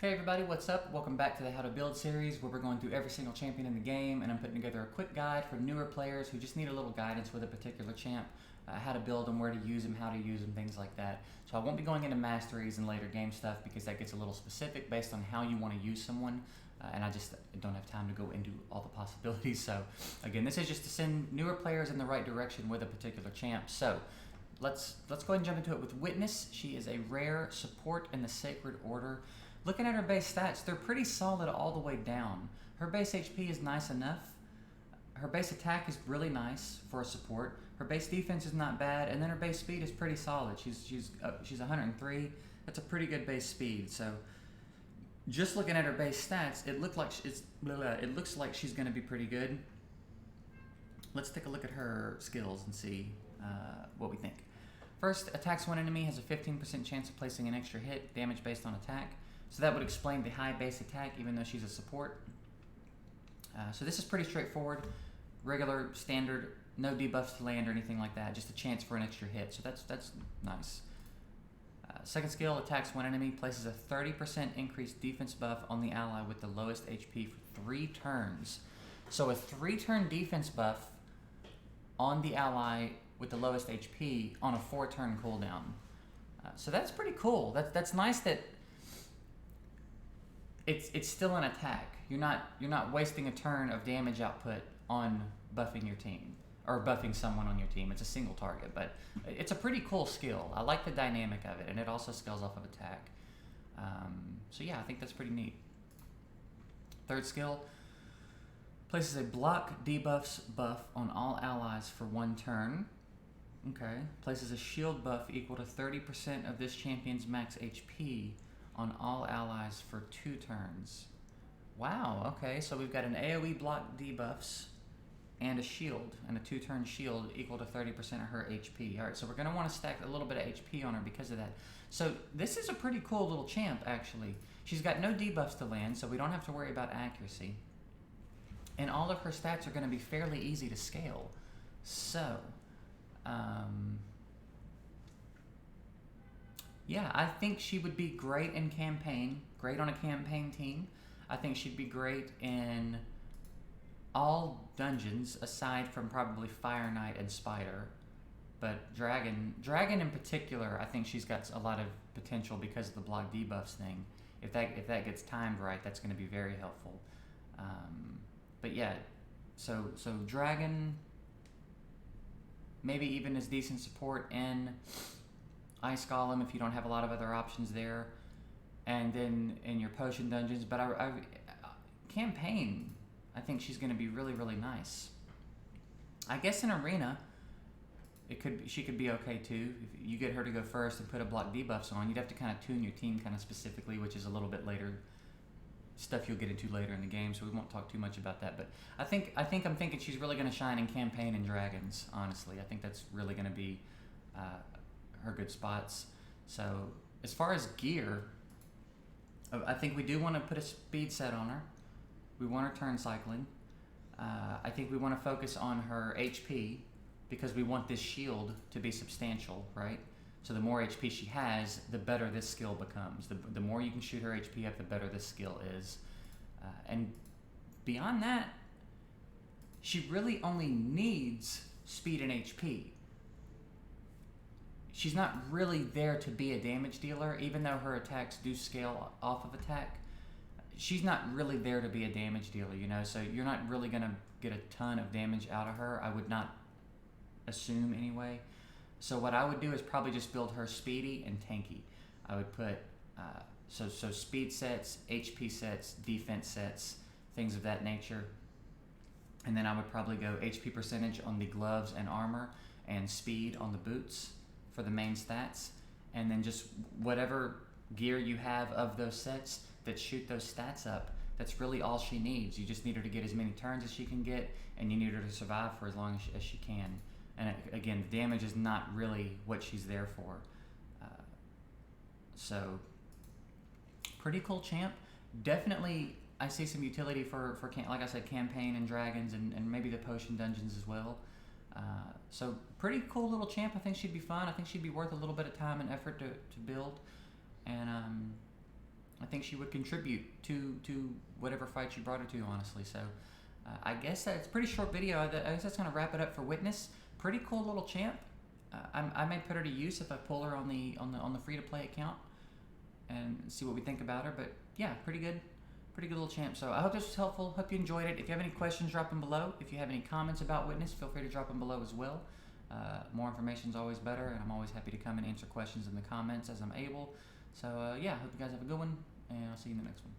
Hey everybody, what's up? Welcome back to the How to Build series where we're going through every single champion in the game, and I'm putting together a quick guide for newer players who just need a little guidance with a particular champ, how to build them, where to use them, how to use them, things like that. So I won't be going into masteries and later game stuff because that gets a little specific based on how you want to use someone, and I just don't have time to go into all the possibilities. So again, this is just to send newer players in the right direction with a particular champ. So let's go ahead and jump into it with Witness. She is a rare support in the Sacred Order. Looking at her base stats, they're pretty solid all the way down. Her base HP is nice enough. Her base attack is really nice for a support. Her base defense is not bad, and then her base speed is pretty solid. She's 103. That's a pretty good base speed. So just looking at her base stats, it looks like she's going to be pretty good. Let's take a look at her skills and see what we think. First, attacks one enemy, has a 15% chance of placing an extra hit, damage based on attack. So that would explain the high base attack, even though she's a support. So this is pretty straightforward, regular, standard, no debuffs to land or anything like that, just a chance for an extra hit. So that's nice. Second skill, attacks one enemy, places a 30% increased defense buff on the ally with the lowest HP for 3 turns. So a 3-turn defense buff on the ally with the lowest HP on a 4-turn cooldown. So that's pretty cool. That's nice that it's still an attack. You're not wasting a turn of damage output on buffing your team or buffing someone on your team. It's a single target, but it's a pretty cool skill. I like the dynamic of it, and it also scales off of attack. So yeah, I think that's pretty neat. Third skill, places a block debuffs buff on all allies for 1 turn. Okay. Places a shield buff equal to 30% of this champion's max HP on all allies for 2 turns. Wow, okay, so we've got an AoE block debuffs and a shield, and a 2-turn shield equal to 30% of her HP. Alright, so we're going to want to stack a little bit of HP on her because of that. So this is a pretty cool little champ, actually. She's got no debuffs to land, so we don't have to worry about accuracy. And all of her stats are going to be fairly easy to scale. So, yeah, I think she would be great in campaign, great on a campaign team. I think she'd be great in all dungeons aside from probably Fire Knight and Spider. But Dragon in particular, I think she's got a lot of potential because of the block debuffs thing. If that gets timed right, that's going to be very helpful. But yeah, so Dragon, maybe even as decent support in Ice Golem if you don't have a lot of other options there, and then in your potion dungeons. But I campaign, I think she's going to be really, really nice. I guess in arena, she could be okay too. If you get her to go first and put a block debuffs on, you'd have to kind of tune your team kind of specifically, which is a little bit later stuff you'll get into later in the game, so we won't talk too much about that. But I'm thinking she's really going to shine in campaign and dragons. Honestly, I think that's really going to be her good spots. So as far as gear, I think we do want to put a speed set on her. We want her turn cycling. I think we want to focus on her HP because we want this shield to be substantial, right? So the more HP she has, the better this skill becomes. The more you can shoot her HP up, the better this skill is. And beyond that, she really only needs speed and HP. She's not really there to be a damage dealer, even though her attacks do scale off of attack. She's not really there to be a damage dealer, you know, so you're not really going to get a ton of damage out of her. I would not assume anyway. So what I would do is probably just build her speedy and tanky. I would put, so speed sets, HP sets, defense sets, things of that nature. And then I would probably go HP percentage on the gloves and armor and speed on the boots for the main stats, and then just whatever gear you have of those sets that shoot those stats up, that's really all she needs. You just need her to get as many turns as she can get, and you need her to survive for as long as she can. And again, the damage is not really what she's there for. So, pretty cool champ. Definitely, I see some utility for like I said, campaign and dragons, and maybe the potion dungeons as well. So pretty cool little champ. I think she'd be fun. I think she'd be worth a little bit of time and effort to build. And I think she would contribute to whatever fight you brought her to, honestly. So I guess it's a pretty short video. I guess that's going to wrap it up for Witness. Pretty cool little champ. I may put her to use if I pull her on the free to play account and see what we think about her. But yeah, pretty good little champ. So I hope this was helpful. Hope you enjoyed it. If you have any questions, drop them below. If you have any comments about Witness, feel free to drop them below as well. More information is always better, and I'm always happy to come and answer questions in the comments as I'm able. So yeah, hope you guys have a good one, and I'll see you in the next one.